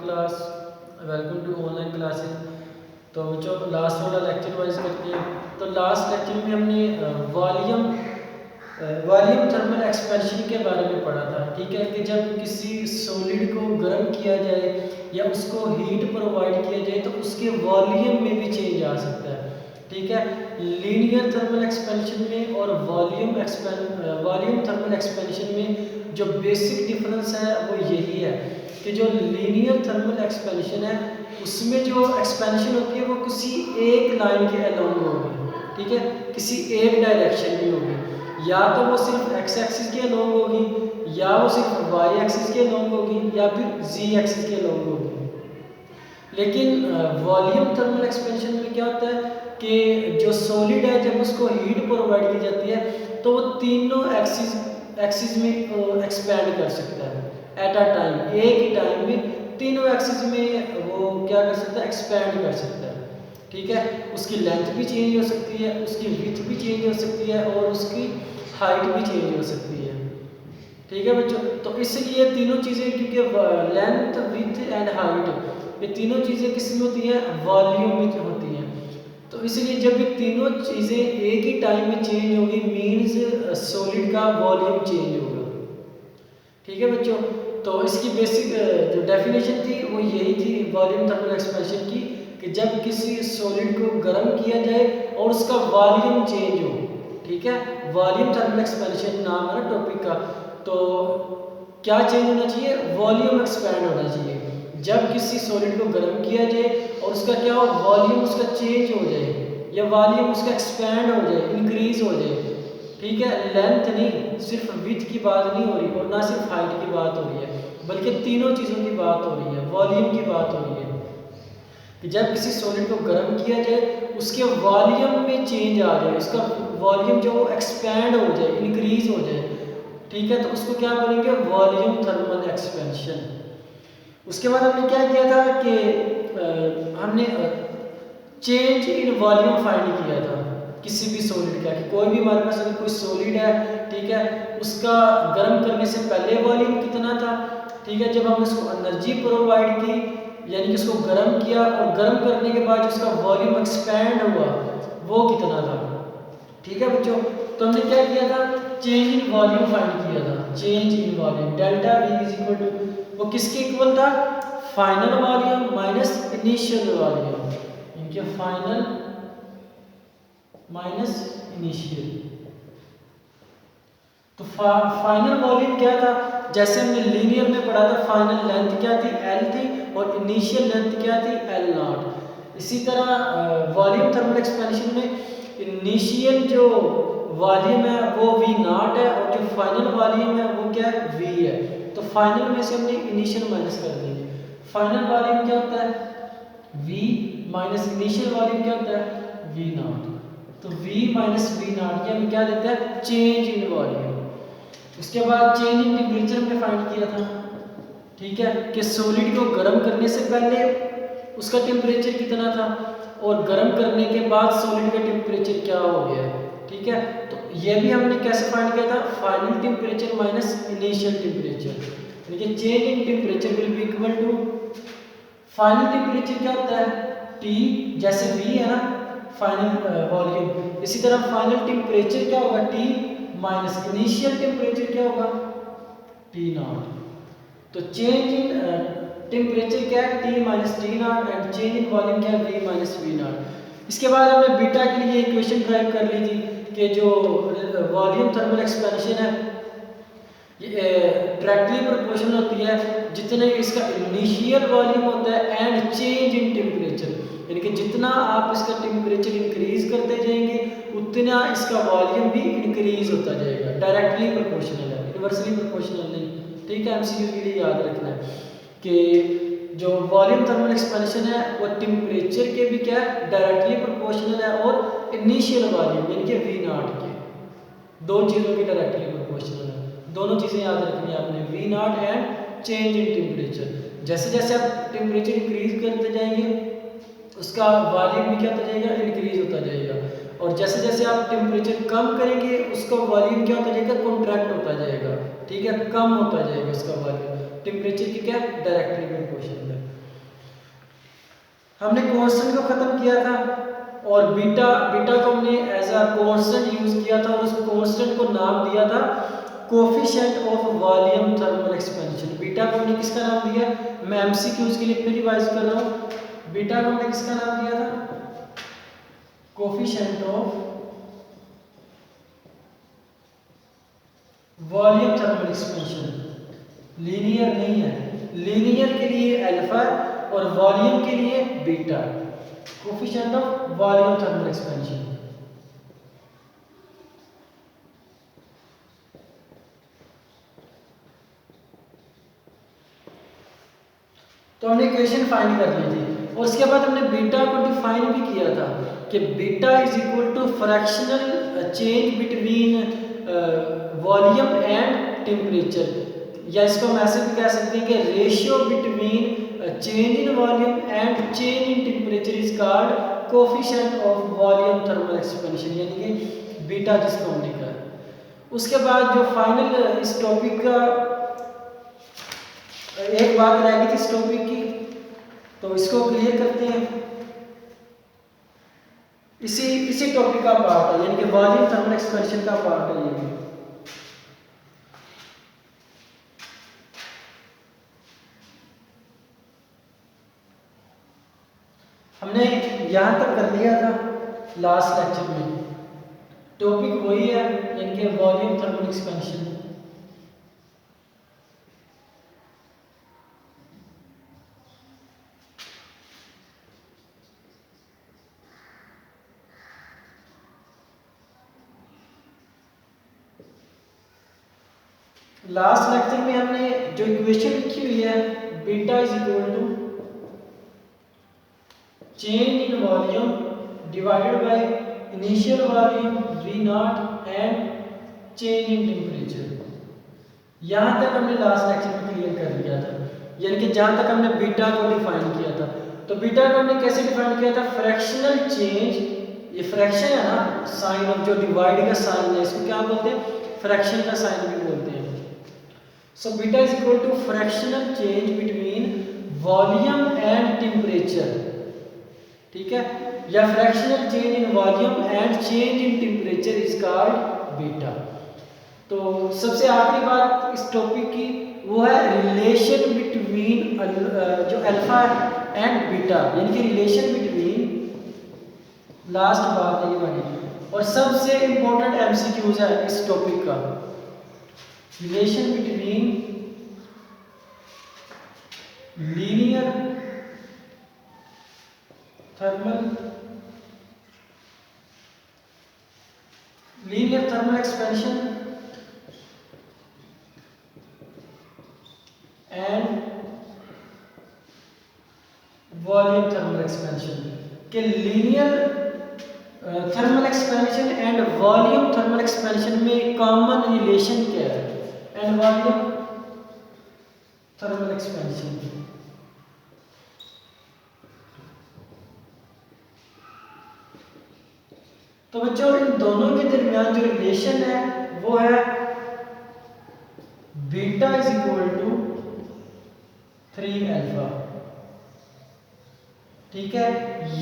Class, welcome to online classes. तो जो last वाला लेक्चर वाइज करते हैं, तो लास्ट लेक्चर में हमने वॉल्यूम थर्मल एक्सपेंशन के बारे में पढ़ा था। ठीक है, कि जब किसी सॉलिड को गर्म किया जाए या उसको हीट प्रोवाइड किया जाए तो उसके वॉल्यूम में भी चेंज आ सकता है। ठीक है, लीनियर थर्मल एक्सपेंशन में और वॉल्यूम थर्मल एक्सपेंशन में जो बेसिक डिफरेंस है वो यही है कि जो लीनियर थर्मल एक्सपेंशन है उसमें जो एक्सपेंशन होती है वो किसी एक लाइन के अलोंग होगी। ठीक है, किसी एक डायरेक्शन में होगी, या तो वो सिर्फ एक्स एक्सिस के अलोंग होगी, या वो सिर्फ वाई एक्सिस के अलोंग होगी, या फिर जी एक्सिस के अलोंग होगी। लेकिन वॉल्यूम थर्मल एक्सपेंशन में क्या होता है कि जो सॉलिड है जब उसको हीट प्रोवाइड की जाती है तो वो तीनों एक्सिस में एक्सपैंड कर सकता है एट अ टाइम, एक ही टाइम में तीनों एक्सिस में वो क्या कर सकता है, एक्सपैंड कर सकता है। ठीक है, उसकी लेंथ भी चेंज हो सकती है, उसकी विड्थ भी चेंज हो सकती है और उसकी हाइट भी चेंज हो सकती है। ठीक है बच्चों, तो इसलिए तीनों चीज़ें, क्योंकि लेंथ विड्थ एंड हाइट ये तीनों चीज़ें किस में होती हैं, वॉल्यूम में होती हैं। तो इसलिए जब ये तीनों चीज़ें एक ही टाइम में चेंज होगी मीन्स सॉलिड का वॉल्यूम चेंज होगा। ठीक है बच्चों, तो इसकी बेसिक जो डेफिनेशन थी वो यही थी वॉल्यूम थर्मल एक्सपेंशन की, कि जब किसी सॉलिड को गर्म किया जाए और उसका वॉल्यूम चेंज हो। ठीक है, वॉल्यूम थर्मल एक्सपेंशन नाम है ना टॉपिक का। तो क्या चेंज होना चाहिए, वॉल्यूम एक्सपैंड होना चाहिए। जब किसी सॉलिड को गर्म किया जाए और उसका क्या हो, वॉल्यूम उसका चेंज हो जाए या वॉल्यूम उसका एक्सपैंड हो जाए, इंक्रीज हो जाए। ठीक है, लेंथ नहीं, सिर्फ विड्थ की बात नहीं हो रही और ना सिर्फ हाइट की बात हो रही है, बल्कि तीनों चीज़ों की बात हो रही है, वॉल्यूम की बात हो रही है। कि जब किसी सॉलिड को गर्म किया जाए उसके वॉल्यूम में चेंज आ जाए, उसका वॉल्यूम जो एक्सपैंड हो जाए, इंक्रीज हो जाए। ठीक है, तो उसको क्या बोलेंगे, वॉल्यूम थर्मल एक्सपेंशन। उसके बाद हमने क्या किया था कि हमने चेंज इन वॉल्यूम फाइंड किया था किसी भी सॉलिड का, कि कोई भी हमारे पास अगर कोई सॉलिड है, ठीक है, उसका गर्म करने से पहले वॉल्यूम कितना था। ठीक है, जब हमने उसको एनर्जी प्रोवाइड की यानी कि उसको गर्म किया और गर्म करने के बाद उसका वॉल्यूम एक्सपैंड हुआ वो कितना था। ठीक है बच्चों, तो हमने क्या किया था, चेंज इन वॉल्यूम फाइंड किया था। Change in volume delta V is equal to, वो किसके इक्वल था, final volume minus initial volume, इनके फाइनल माइनस इनिशियल। तो फाइनल वॉल्यूम क्या था, जैसे हमने लीनियर में पढ़ा था, फाइनल लेंथ क्या थी, L थी, और इनिशियल लेंथ क्या थी, L नॉट। इसी तरह वॉल्यूम थर्मल एक्सपेंशन में इनिशियल जो वॉल्यूम है वो V नॉट है और जो फाइनल वॉल्यूम है वो क्या है, V है। तो फाइनल में से हमने इनिशियल माइनस कर देंगे। फाइनल वॉल्यूम क्या होता है, V माइनस इनिशियल वॉल्यूम क्या होता है, V नॉट। तो V माइनस V नॉट के हम क्या देते हैं, चेंज इन वॉल्यूम। उसके बाद चेंज इन टेम्परेचर हमने फाइंड किया था। ठीक है, कि सॉलिड को गर्म करने से पहले उसका टेम्परेचर कितना था और गर्म करने के बाद सॉलिड का टेम्परेचर क्या हो गया है। ठीक है, तो ये भी हमने कैसे फाइंड किया था, final temperature minus initial temperature, यानी कि change in temperature will be equal to final temperature क्या होता है, T, जैसे V है ना फाइनल वॉल्यूम, इसी तरह फाइनल टेम्परेचर क्या होगा, T माइनस इनिशियल टेम्परेचर क्या होगा, T नॉट। तो चेंज इन टेम्परेचर क्या है, T minus T not, and change in volume क्या है, V माइनस V नॉट। इसके बाद हमने बीटा के लिए इक्वेशन ड्राइव कर ली थी कि जो वॉल्यूम थर्मल एक्सपेंशन है ये डायरेक्टली प्रोपोर्शनल होती है जितने इसका इनिशियल वॉल्यूम होता है एंड चेंज इन टेम्परेचर, यानी कि जितना आप इसका टेम्परेचर इंक्रीज करते जाएंगे उतना इसका वॉल्यूम भी इंक्रीज होता जाएगा। डायरेक्टली प्रोपोर्शनल है, इनवर्सली प्रोपोर्शनल नहीं। ठीक है, एमसीक्यू के लिए याद रखना है कि जो वॉल्यूम थर्मल एक्सपेंशन है वो टेम्परेचर के भी क्या है, डायरेक्टली प्रोपोर्शनल है और इनिशियल वॉल्यूम यानी कि V नॉट के, दो चीज़ों की डायरेक्टली प्रोपोर्शनल है। दोनों चीज़ें याद रखनी है आपने, V not and change in temperature. जैसे जैसे आप टेम्परेचर इंक्रीज करते जाएंगे उसका वॉल्यूम भी क्या होता जाएगा, इंक्रीज होता जाएगा, और जैसे जैसे आप टेम्परेचर कम करेंगे उसका वॉल्यूम क्या होता जाएगा, कॉन्ट्रैक्ट होता जाएगा। ठीक है, कम होता जाएगा उसका वॉल्यूम, टेम्परेचर की क्या डायरेक्टली प्रोपोर्शनल है। हमने कांस्टेंट को खत्म किया था और बीटा बीटा को हमने एज अ कांस्टेंट यूज किया था और उस कांस्टेंट को नाम दिया था coefficient of volume thermal expansion. Beta को हमने किसका नाम दिया? मैं एमसीक्यूज के लिए फिर रिवाइज कर रहा हूँ। बीटा को हमने किसका नाम दिया था? Coefficient of volume thermal expansion. Linear नहीं है, लीनियर के लिए अल्फा और वॉल्यूम के लिए beta. Coefficient of volume thermal expansion. तो हमने इक्वेशन फाइंड कर ली थी और उसके बाद हमने बीटा को डिफाइन भी किया था कि beta is equal to fractional change between volume and temperature, या इसको हम ऐसे भी कह सकते हैं कि ratio between change in volume and change in temperature is called coefficient of volume thermal expansion, यानी कि बीटा जिसको हमने कहा। उसके बाद जो फाइनल इस टॉपिक का एक बात रह गई थी इस टॉपिक की, तो इसको क्लियर करते हैं। इसी टॉपिक का पार्ट है, यानी कि वॉल्यूम थर्मल एक्सपेंशन का पार्ट है ये भी। हमने यहां तक कर लिया था लास्ट लेक्चर में। टॉपिक वही है, यानी कि volume thermal expansion. Last lecture में हमने जो इक्वेशन लिखी हुई है, beta is equal to change in volume divided by initial volume V not and change in temperature. यहां तक हमने लास्ट लेक्चर में क्लियर कर लिया था, यानी कि जहां तक हमने बीटा को डिफाइन किया था। तो बीटा को हमने कैसे डिफाइन किया था? फ्रैक्शनल चेंज, ये फ्रैक्शन है ना, साइन ऑफ जो डिवाइड का साइन है, इसको क्या बोलते हैं? फ्रैक्शन का साइन भी बोलते हैं। So beta is equal to fractional change between volume and temperature, ठीक है, या fractional change in volume and change in temperature is called beta। तो सबसे आखिरी बात इस टॉपिक की वो है रिलेशन बिटवीन जो अल्फा एंड बीटा, यानी कि रिलेशन बिटवीन, लास्ट बात है ये वाली और सबसे इंपॉर्टेंट एमसीक्यूज है इस टॉपिक का। Relation between linear thermal expansion and volume thermal expansion के linear thermal expansion and volume thermal expansion में कॉमन रिलेशन क्या है? And volume thermal expansion. तो बच्चों इन दोनों के दरमियान जो रिलेशन है वो है beta is equal to 3 alpha, ठीक है,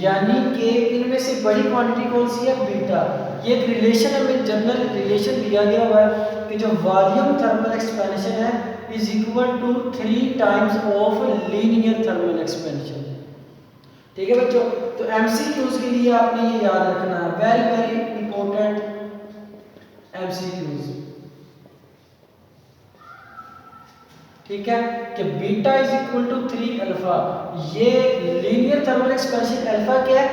यानी कि इनमें से बड़ी क्वांटिटी कौन सी है? बीटा। ये एक रिलेशन हमें जनरल रिलेशन दिया गया हुआ है कि जो वॉल्यूम थर्मल एक्सपेंशन है is equal to 3 times of linear thermal expansion, ठीक है बच्चों। तो एमसीक्यूज के लिए आपने ये याद रखना है, वेरी वेरी इंपॉर्टेंट एमसीक्यूज, ठीक है, कि beta is equal to 3 alpha. ये लीनियर थर्मल एक्सपेंशन, अल्फा क्या है?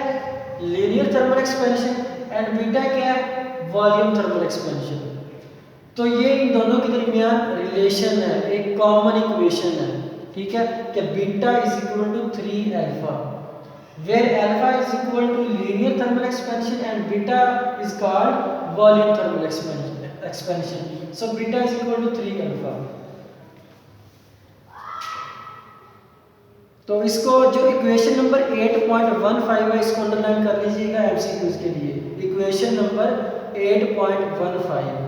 Linear thermal expansion and beta क्या है? Volume thermal expansion. तो ये इन दोनों के दरमियान रिलेशन है, एक कॉमन इक्वेशन है, ठीक है, कि beta is equal to 3 alpha, where alpha is equal to linear thermal expansion and beta is called volume thermal expansion. So beta is equal to 3 alpha. तो इसको जो इक्वेशन नंबर 8.15 है इसको अंडरलाइन कर लीजिएगा एमसीक्यूज के लिए। Equation number 8.15,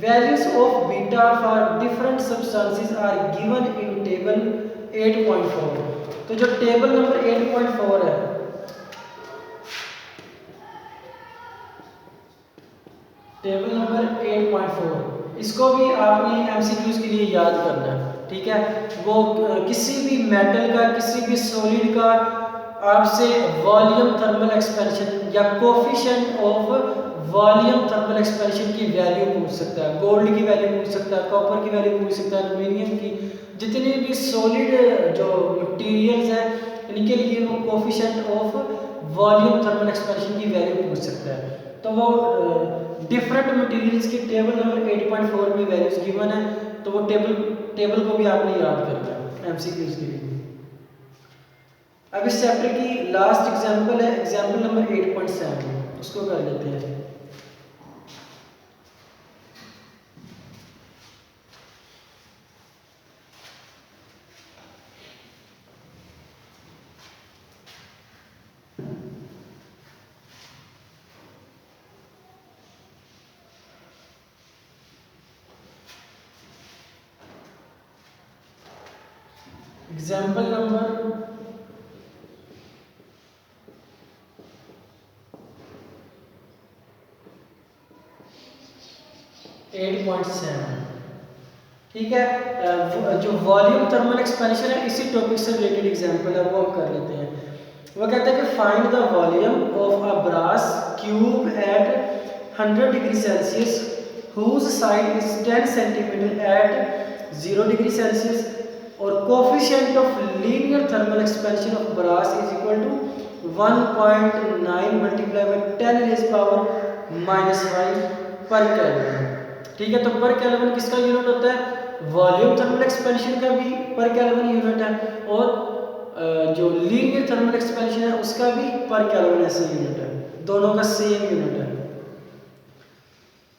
values of beta for different substances are given in table 8.4। तो जो टेबल नंबर 8.4 है, टेबल नंबर 8.4, इसको भी आपने एमसीक्यूज के लिए याद करना है, ठीक है। वो किसी भी मेटल का, किसी भी सॉलिड का आपसे वॉल्यूम थर्मल एक्सपेंशन या coefficient of volume thermal expansion की वैल्यू पूछ सकता है। गोल्ड की वैल्यू पूछ सकता है, कॉपर की वैल्यू पूछ सकता है, एल्यूमिनियम की, जितने भी सॉलिड जो मटेरियल्स हैं इनके लिए वो coefficient of volume thermal expansion की वैल्यू पूछ सकता है। तो वो डिफरेंट मटेरियल्स के टेबल नंबर 8.4 में वैल्यूज गिवन है, तो वो टेबल को भी आपने याद करना है एमसीक्यूज के लिए। अब इस चैप्टर की लास्ट एग्जांपल है एग्जांपल नंबर 8.7, उसको कर लेते हैं। एग्जांपल नंबर 8.7, ठीक है। जो वॉल्यूम थर्मल एक्सपेंशन है इसी टॉपिक से रिलेटेड एग्जांपल है, वो हम कर लेते हैं। वो कहता है कि find the volume of a brass cube at 100 degree Celsius whose side is 10 centimeter at 0 degree Celsius, और coefficient of linear thermal expansion of brass is equal to 1.9 multiplied by 10 raised power -5 per Kelvin। ठीक है, तो पर kelvin किसका unit होता है? Volume thermal expansion का भी पर केल्विन यूनिट है, और जो लीनियर थर्मल एक्सपेंशन है उसका भी पर केल्विन ऐसे यूनिट है, दोनों का सेम यूनिट है।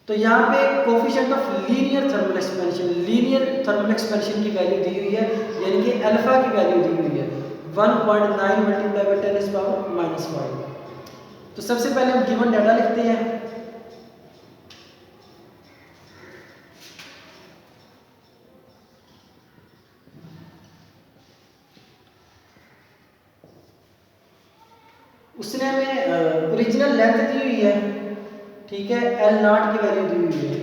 तो यहाँ पे coefficient of linear thermal expansion की वैल्यू दी हुई है, यानी कि अल्फा की वैल्यू दी हुई है 1.9 मल्टीप्लाई बाय 10 पावर -5। तो सबसे पहले हम गिवन डाटा लिखते हैं। उसने हमें ओरिजिनल लेंथ दी हुई है, ठीक है, L0 की वैल्यू दी हुई है,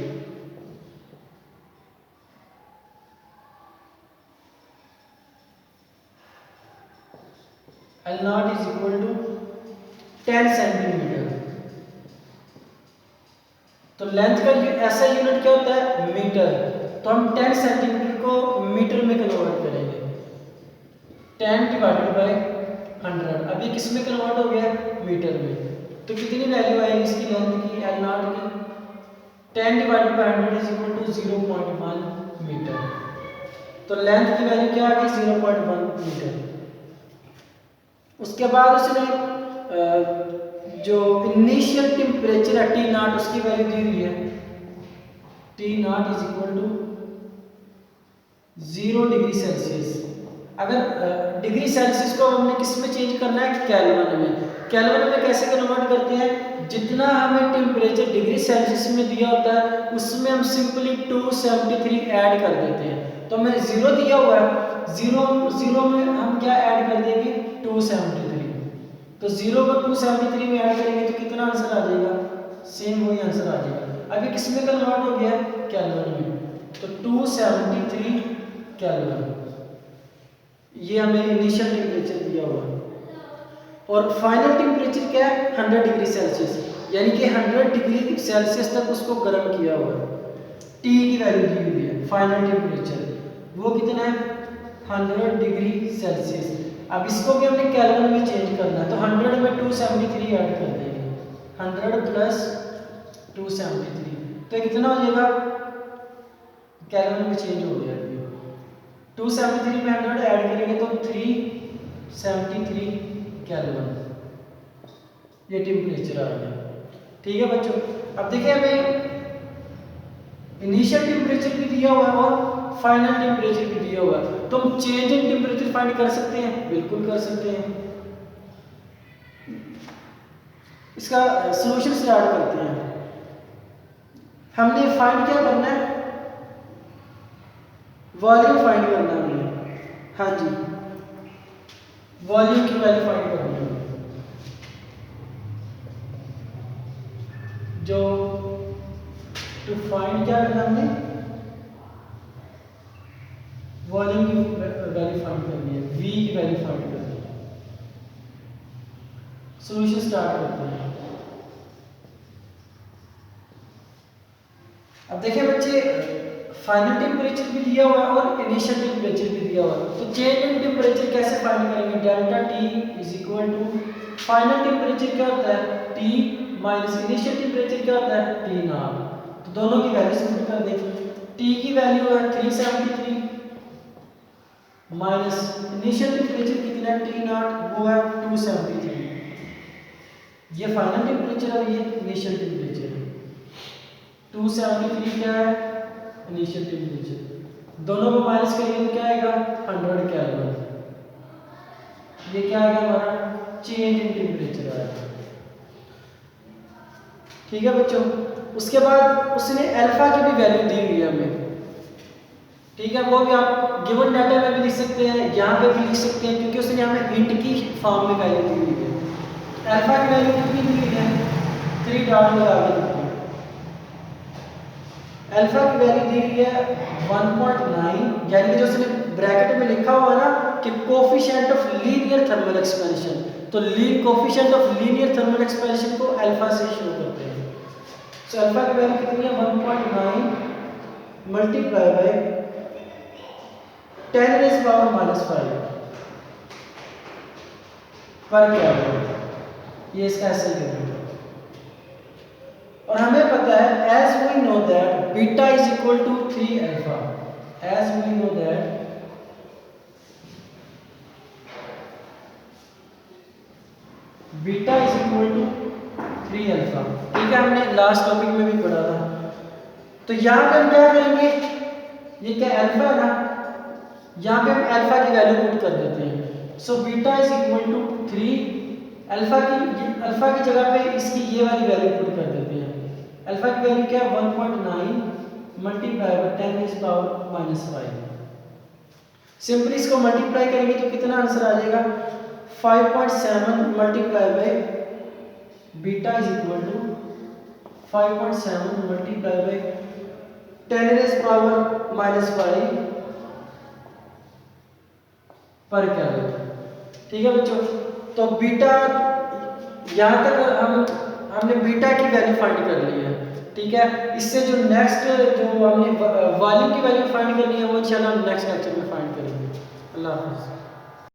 L0 is equal to 10 centimetre. तो लेंथ का ऐसा यूनिट क्या होता है? मीटर। तो हम 10 सेंटीमीटर को मीटर में कन्वर्ट करेंगे, 10 डिवाइडेड बाय 100। अब ये किस में कन्वर्ट हो गया? मीटर में। तो कितनी वैल्यू आएगी इसकी लेंथ की, L0 की? 10 divided by 100 is equal to 0.1 metre. तो लेंथ की वैल्यू क्या आ गई? 0.1 मीटर। उसके बाद उसने जो इनिशियल टेम्परेचर है T0 उसकी वैल्यू दी हुई है, T0 is equal to 0 degree Celsius. अगर डिग्री सेल्सियस को हमने किस में चेंज करना है? केल्विन में। केल्विन में कैसे कन्वर्ट करते हैं? जितना हमें टेम्परेचर डिग्री सेल्सियस में दिया होता है उसमें हम सिंपली 273 ऐड कर देते हैं। तो हमें 0 दिया हुआ है, 0 में हम क्या ऐड कर देंगे? 273। तो 0 को 273 में ऐड करेंगे तो कितना आंसर आ जाएगा? सेम वही आंसर आ जाएगा। अभी किस में कन्वर्ट हो गया? केल्विन में। तो 273 केल्विन, ये हमें इनिशियल टेम्परेचर दिया हुआ है। और फाइनल टेम्परेचर क्या है? 100 डिग्री सेल्सियस, यानी कि 100 डिग्री सेल्सियस तक उसको गर्म किया हुआ है। टी की वैल्यू दी हुई है, फाइनल टेम्परेचर वो कितना है? 100 डिग्री सेल्सियस। अब इसको भी हमने केल्विन में चेंज करना है, तो 100 में 273 ऐड कर देंगे, 100 प्लस 273, तो कितना हो जाएगा? केल्विन में चेंज हो गया। 273 में 100 ऐड करेंगे तो 373 केल्विन, ये टेम्परेचर आ गया। ठीक है बच्चों, अब देखिए हमें इनिशियल टेम्परेचर भी दिया हुआ है और फाइनल टेम्परेचर भी दिया हुआ है, तो हम चेंज इन टेम्परेचर फाइंड कर सकते हैं? बिल्कुल कर सकते हैं। इसका सॉल्यूशन स्टार्ट करते हैं। हमने फाइंड क्या करना है? वॉल्यूम फाइंड करना है हमने। हाँ जी, वॉल्यूम की वैल्यू फाइंड करनी है। जो टू फाइंड क्या करना हमने, वॉल्यूम की वैल्यू फाइंड करनी है, वी की वैल्यू फाइंड करनी है। सॉल्यूशन स्टार्ट करते हैं। अब देखिए बच्चे, फाइनल टेम्परेचर भी दिया हुआ है और इनिशियल टेम्परेचर भी दिया हुआ है। तो चेंज इन टेम्परेचर कैसे फाइंड करेंगे? Delta T is equal to final temperature क्या होता है, टी माइनस इनिशियल टेम्परेचर क्या होता है, टी नॉट। तो दोनों की वैल्यू सबमिट कर दें। टी की वैल्यू है 373 माइनस इनिशियल टेम्परेचर कितना है, टी नॉट, वो है 273। ये फाइनल टेम्परेचर और ये इनिशियल टेम्परेचर है। 273 क्या है, इनिशियल टेम्परेचर। दोनों को माइनस करेंगे तो क्या आएगा, 100 केल्विन। ये क्या आएगा हमारा, चेंज इन टेम्परेचर आएगा। ठीक है बच्चों। उसके बाद उसने अल्फा की भी वैल्यू दी हुई है हमें, ठीक है, वो भी आप गिवन डाटा में भी लिख सकते हैं, यहाँ पे भी लिख सकते हैं, क्योंकि उसने हमें हिंट की फॉर्म में वैल्यू दी हुई है। अल्फा की वैल्यू कितनी दी हुई है, 3 डॉट लगा के दी हुई है। अल्फा की वैल्यू दी हुई है 1.9, यानी कि जो उसने ब्रैकेट में लिखा हुआ है ना कि coefficient of linear thermal expansion, तो coefficient of linear thermal expansion को अल्फा से शो करते हैं। सो अल्फा की वैल्यू कितनी है, 1.9 मल्टीप्लाई बाय 10 raised power -5 पर केल्विन। ये इसका ऐसे ही है। और हमें पता है, as we know that beta is equal to 3 alpha, as we know that beta is equal to 3 alpha. ठीक है, हमने लास्ट टॉपिक में भी पढ़ा था। तो यहाँ पे हम क्या करेंगे, ये क्या अल्फा है ना, यहाँ पे हम अल्फा की वैल्यू पुट कर देते हैं। So beta is equal to 3 alpha की जगह पे इसकी ये वाली वैल्यू पुट कर देते हैं। अल्फा की वैल्यू क्या है, 1.9 multiply by 10 raised power -5। Simply इसको मल्टीप्लाई करेंगे तो कितना आंसर आ जाएगा, 5.7 multiply by beta is equal to 5.7 multiply by 10 raised power -5 पर केल्विन। ठीक है बच्चों। तो बीटा, यहाँ तक हमने बीटा की वैल्यू फाइंड कर ली है। ठीक है, इससे जो नेक्स्ट जो हमने वॉल्यूम की वैल्यू फाइंड करनी है वो इंशाल्लाह हम नेक्स्ट लेक्चर में फाइंड करेंगे। अल्लाह हाफ़िज़।